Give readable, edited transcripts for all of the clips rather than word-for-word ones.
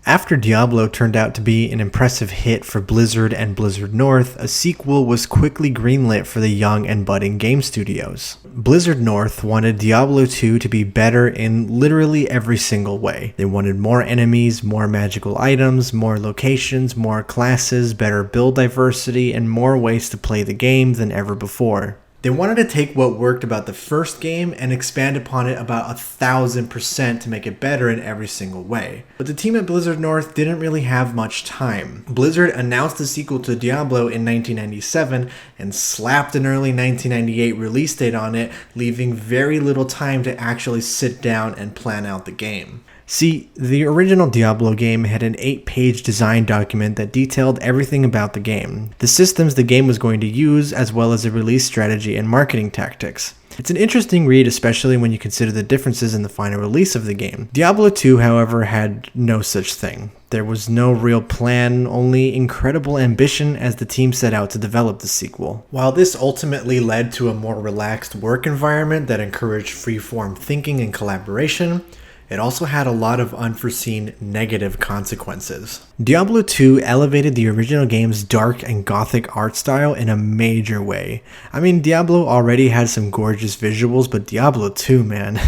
After Diablo turned out to be an impressive hit for Blizzard and Blizzard North, a sequel was quickly greenlit for the young and budding game studios. Blizzard North wanted Diablo 2 to be better in literally every single way. They wanted more enemies, more magical items, more locations, more classes, better build diversity, and more ways to play the game than ever before. They wanted to take what worked about the first game and expand upon it about 1,000% to make it better in every single way. But the team at Blizzard North didn't really have much time. Blizzard announced the sequel to Diablo in 1997 and slapped an early 1998 release date on it, leaving very little time to actually sit down and plan out the game. See, the original Diablo game had an 8-page design document that detailed everything about the game, the systems the game was going to use, as well as the release strategy and marketing tactics. It's an interesting read, especially when you consider the differences in the final release of the game. Diablo 2, however, had no such thing. There was no real plan, only incredible ambition as the team set out to develop the sequel. While this ultimately led to a more relaxed work environment that encouraged free-form thinking and collaboration, it also had a lot of unforeseen negative consequences. Diablo 2 elevated the original game's dark and gothic art style in a major way. I mean, Diablo already had some gorgeous visuals, but Diablo 2, man,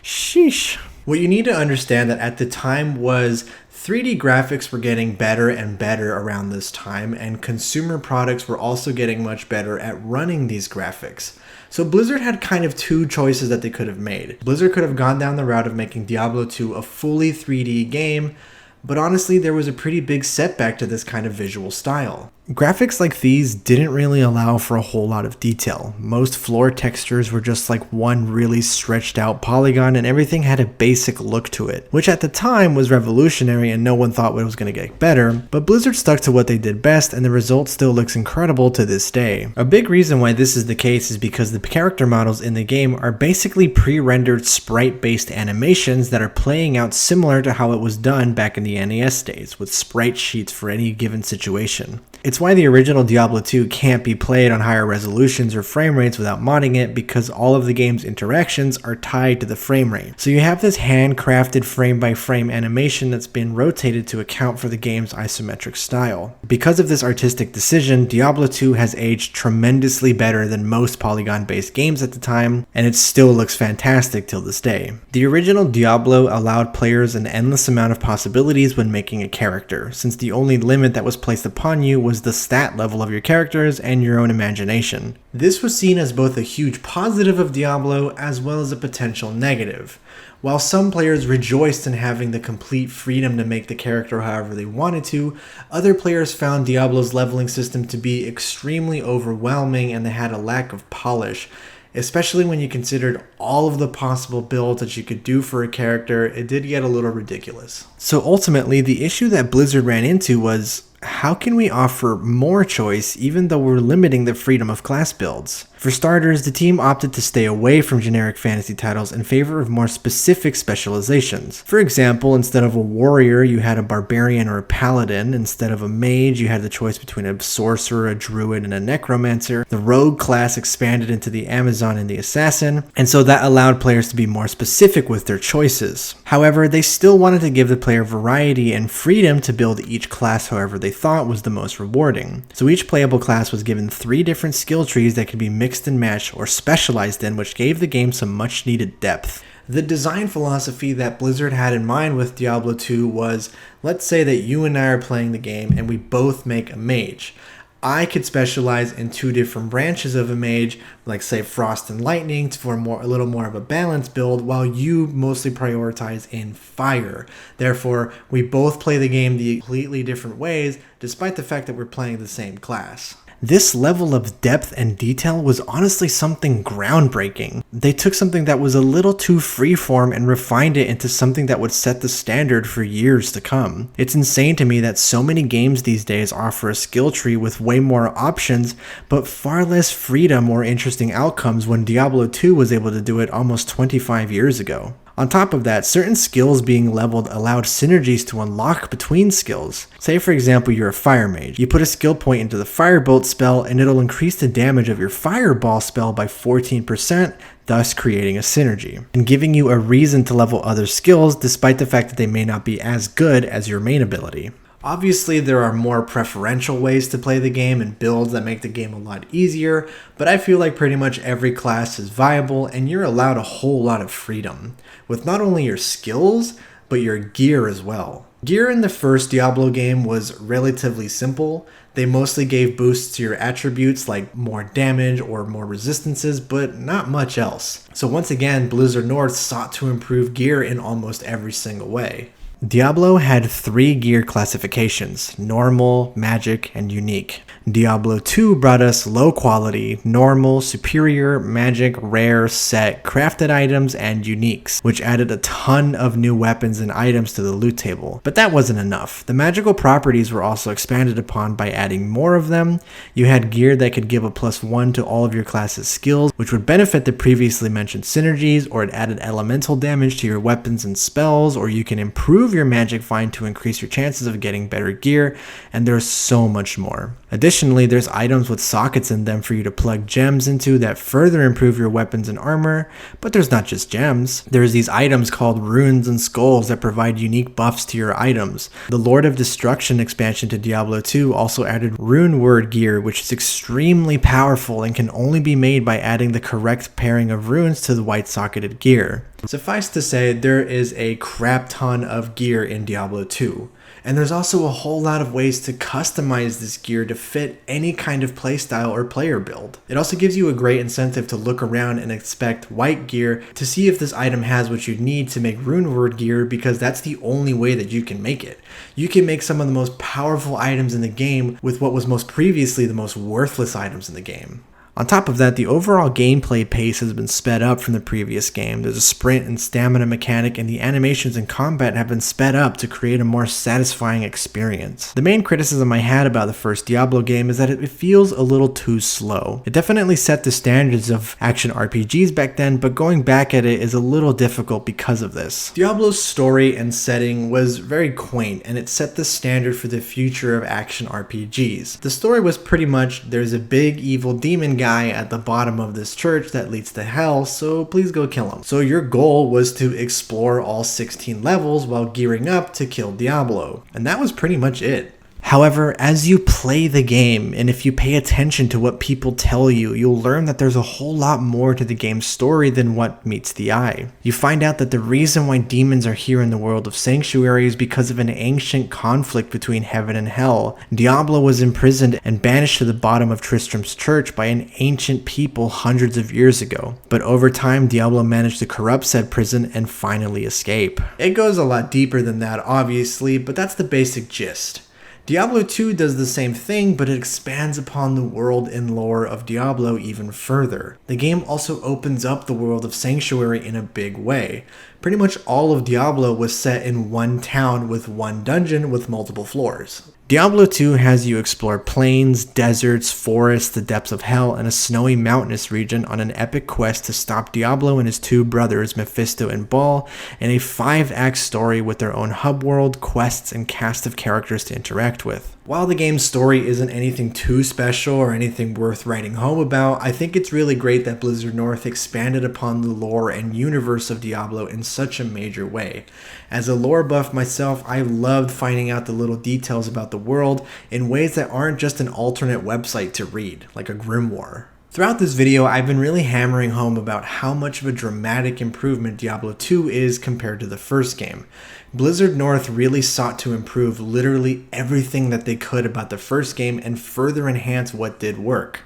sheesh. What you need to understand that at the time was 3D graphics were getting better and better around this time, and consumer products were also getting much better at running these graphics. So Blizzard had kind of two choices that they could have made. Blizzard could have gone down the route of making Diablo 2 a fully 3D game, but honestly there was a pretty big setback to this kind of visual style. Graphics like these didn't really allow for a whole lot of detail. Most floor textures were just like one really stretched out polygon, and everything had a basic look to it, which at the time was revolutionary and no one thought it was going to get better, but Blizzard stuck to what they did best and the result still looks incredible to this day. A big reason why this is the case is because the character models in the game are basically pre-rendered sprite-based animations that are playing out similar to how it was done back in the NES days, with sprite sheets for any given situation. It's why the original Diablo 2 can't be played on higher resolutions or frame rates without modding it, because all of the game's interactions are tied to the frame rate. So you have this handcrafted frame-by-frame animation that's been rotated to account for the game's isometric style. Because of this artistic decision, Diablo 2 has aged tremendously better than most polygon-based games at the time, and it still looks fantastic till this day. The original Diablo allowed players an endless amount of possibilities when making a character, since the only limit that was placed upon you was the stat level of your characters and your own imagination. This was seen as both a huge positive of Diablo as well as a potential negative. While some players rejoiced in having the complete freedom to make the character however they wanted to, other players found Diablo's leveling system to be extremely overwhelming and they had a lack of polish. Especially when you considered all of the possible builds that you could do for a character, it did get a little ridiculous. So ultimately, the issue that Blizzard ran into was, how can we offer more choice even though we're limiting the freedom of class builds? For starters, the team opted to stay away from generic fantasy titles in favor of more specific specializations. For example, instead of a warrior, you had a barbarian or a paladin. Instead of a mage, you had the choice between a sorcerer, a druid, and a necromancer. The rogue class expanded into the Amazon and the assassin, and so that allowed players to be more specific with their choices. However, they still wanted to give the player variety and freedom to build each class however they thought was the most rewarding. So each playable class was given 3 different skill trees that could be mixed and matched or specialized in, which gave the game some much needed depth. The design philosophy that Blizzard had in mind with Diablo 2 was, let's say that you and I are playing the game and we both make a mage. I could specialize in 2 different branches of a mage, like say Frost and Lightning, for a little more of a balanced build, while you mostly prioritize in Fire. Therefore, we both play the game the completely different ways, despite the fact that we're playing the same class. This level of depth and detail was honestly something groundbreaking. They took something that was a little too freeform and refined it into something that would set the standard for years to come. It's insane to me that so many games these days offer a skill tree with way more options, but far less freedom or interesting outcomes, when Diablo 2 was able to do it almost 25 years ago. On top of that, certain skills being leveled allowed synergies to unlock between skills. Say for example you're a fire mage. You put a skill point into the firebolt spell and it'll increase the damage of your fireball spell by 14%, thus creating a synergy, and giving you a reason to level other skills despite the fact that they may not be as good as your main ability. Obviously, there are more preferential ways to play the game and builds that make the game a lot easier, but I feel like pretty much every class is viable and you're allowed a whole lot of freedom, with not only your skills, but your gear as well. Gear in the first Diablo game was relatively simple. They mostly gave boosts to your attributes like more damage or more resistances, but not much else. So once again, Blizzard North sought to improve gear in almost every single way. Diablo had 3 gear classifications: normal, magic, and unique. Diablo 2 brought us low quality, normal, superior, magic, rare, set, crafted items, and uniques, which added a ton of new weapons and items to the loot table. But that wasn't enough. The magical properties were also expanded upon by adding more of them. You had gear that could give a +1 to all of your class's skills, which would benefit the previously mentioned synergies, or it added elemental damage to your weapons and spells, or you can improve your magic find to increase your chances of getting better gear, and there's so much more. Additionally, there's items with sockets in them for you to plug gems into that further improve your weapons and armor, but there's not just gems. There's these items called runes and skulls that provide unique buffs to your items. The Lord of Destruction expansion to Diablo 2 also added rune word gear, which is extremely powerful and can only be made by adding the correct pairing of runes to the white socketed gear. Suffice to say, there is a crap ton of gear in Diablo 2. And there's also a whole lot of ways to customize this gear to fit any kind of playstyle or player build. It also gives you a great incentive to look around and inspect white gear to see if this item has what you need to make rune word gear, because that's the only way that you can make it. You can make some of the most powerful items in the game with what was most previously the most worthless items in the game. On top of that, the overall gameplay pace has been sped up from the previous game. There's a sprint and stamina mechanic, and the animations in combat have been sped up to create a more satisfying experience. The main criticism I had about the first Diablo game is that it feels a little too slow. It definitely set the standards of action RPGs back then, but going back at it is a little difficult because of this. Diablo's story and setting was very quaint, and it set the standard for the future of action RPGs. The story was pretty much, there's a big evil demon guy at the bottom of this church that leads to hell, so please go kill him. So your goal was to explore all 16 levels while gearing up to kill Diablo, and that was pretty much it. However, as you play the game, and if you pay attention to what people tell you, you'll learn that there's a whole lot more to the game's story than what meets the eye. You find out that the reason why demons are here in the world of Sanctuary is because of an ancient conflict between heaven and hell. Diablo was imprisoned and banished to the bottom of Tristram's church by an ancient people hundreds of years ago. But over time, Diablo managed to corrupt said prison and finally escape. It goes a lot deeper than that, obviously, but that's the basic gist. Diablo 2 does the same thing, but it expands upon the world and lore of Diablo even further. The game also opens up the world of Sanctuary in a big way. Pretty much all of Diablo was set in one town with one dungeon with multiple floors. Diablo 2 has you explore plains, deserts, forests, the depths of hell, and a snowy mountainous region on an epic quest to stop Diablo and his 2 brothers, Mephisto and Baal, in a 5-act story with their own hub world, quests, and cast of characters to interact with. While the game's story isn't anything too special or anything worth writing home about, I think it's really great that Blizzard North expanded upon the lore and universe of Diablo in such a major way. As a lore buff myself, I loved finding out the little details about the world in ways that aren't just an alternate website to read, like a grimoire. Throughout this video, I've been really hammering home about how much of a dramatic improvement Diablo 2 is compared to the first game. Blizzard North really sought to improve literally everything that they could about the first game and further enhance what did work.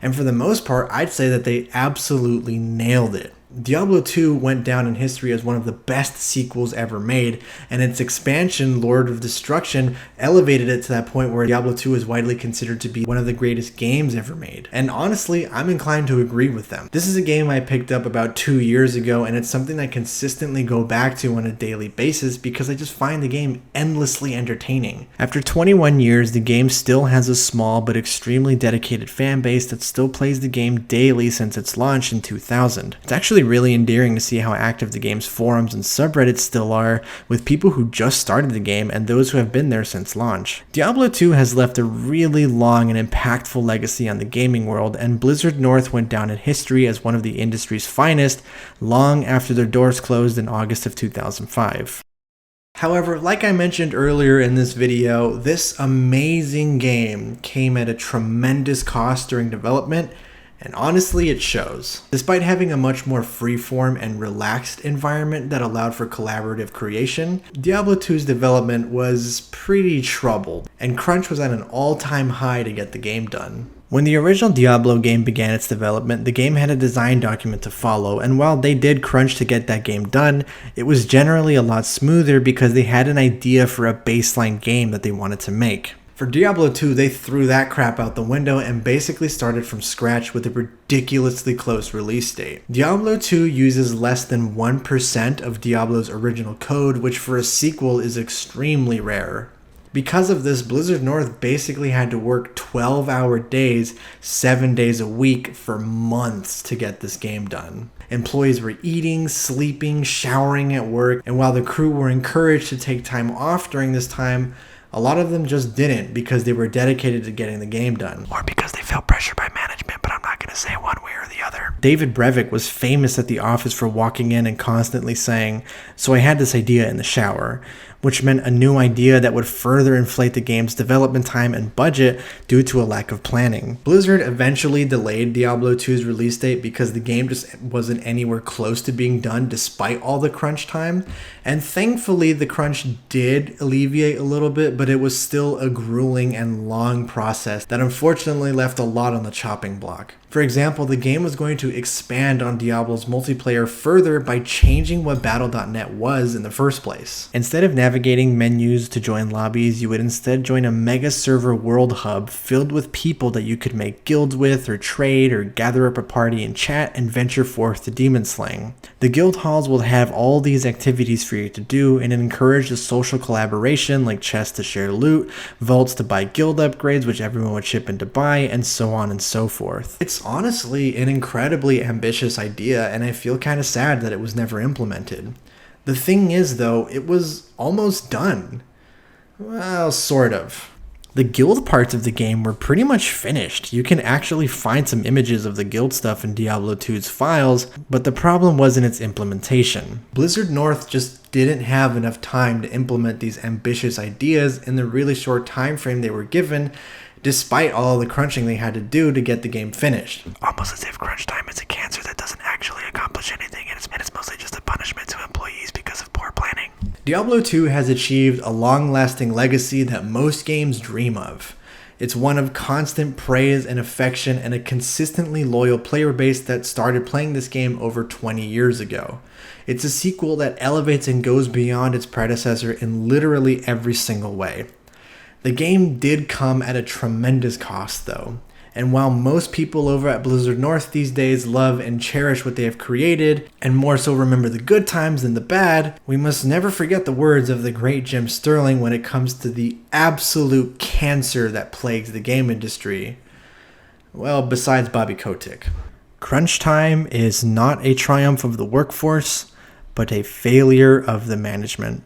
And for the most part, I'd say that they absolutely nailed it. Diablo 2 went down in history as one of the best sequels ever made, and its expansion, Lord of Destruction, elevated it to that point where Diablo 2 is widely considered to be one of the greatest games ever made. And honestly, I'm inclined to agree with them. This is a game I picked up about 2 years ago, and it's something I consistently go back to on a daily basis because I just find the game endlessly entertaining. After 21 years, the game still has a small but extremely dedicated fan base that still plays the game daily since its launch in 2000. It's actually actually really endearing to see how active the game's forums and subreddits still are, with people who just started the game and those who have been there since launch. Diablo 2 has left a really long and impactful legacy on the gaming world, and Blizzard North went down in history as one of the industry's finest long after their doors closed in August of 2005. However, like I mentioned earlier in this video, this amazing game came at a tremendous cost during development, and honestly it shows. Despite having a much more freeform and relaxed environment that allowed for collaborative creation, Diablo 2's development was pretty troubled, and crunch was at an all-time high to get the game done. When the original Diablo game began its development, the game had a design document to follow, and while they did crunch to get that game done, it was generally a lot smoother because they had an idea for a baseline game that they wanted to make. For Diablo 2, they threw that crap out the window and basically started from scratch with a ridiculously close release date. Diablo 2 uses less than 1% of Diablo's original code, which for a sequel is extremely rare. Because of this, Blizzard North basically had to work 12-hour days, 7 days a week for months to get this game done. Employees were eating, sleeping, showering at work, and while the crew were encouraged to take time off during this time, a lot of them just didn't because they were dedicated to getting the game done. Or because they felt pressure by management, but I'm not going to say one way or the other. David Brevik was famous at the office for walking in and constantly saying, "So I had this idea in the shower," which meant a new idea that would further inflate the game's development time and budget due to a lack of planning. Blizzard eventually delayed Diablo 2's release date because the game just wasn't anywhere close to being done despite all the crunch time, and thankfully the crunch did alleviate a little bit, but it was still a grueling and long process that unfortunately left a lot on the chopping block. For example, the game was going to expand on Diablo's multiplayer further by changing what Battle.net was in the first place. Instead of navigating menus to join lobbies, you would instead join a mega server world hub filled with people that you could make guilds with or trade or gather up a party and chat and venture forth to demon slaying. The guild halls will have all these activities for you to do, and it encouraged a social collaboration like chests to share loot, vaults to buy guild upgrades which everyone would chip in to buy, and so on and so forth. It's honestly an incredibly ambitious idea, and I feel kind of sad that it was never implemented. The thing is though, it was almost done. Well, sort of. The guild parts of the game were pretty much finished. You can actually find some images of the guild stuff in Diablo 2's files, but the problem wasn't its implementation. Blizzard North just didn't have enough time to implement these ambitious ideas in the really short time frame they were given, despite all the crunching they had to do to get the game finished. Almost as if crunch time is a cancer that doesn't actually accomplish anything, and it's mostly just a punishment to employees because of poor planning. Diablo 2 has achieved a long-lasting legacy that most games dream of. It's one of constant praise and affection and a consistently loyal player base that started playing this game over 20 years ago. It's a sequel that elevates and goes beyond its predecessor in literally every single way. The game did come at a tremendous cost though, and while most people over at Blizzard North these days love and cherish what they have created, and more so remember the good times than the bad, we must never forget the words of the great Jim Sterling when it comes to the absolute cancer that plagues the game industry. Well, besides Bobby Kotick. Crunch time is not a triumph of the workforce, but a failure of the management.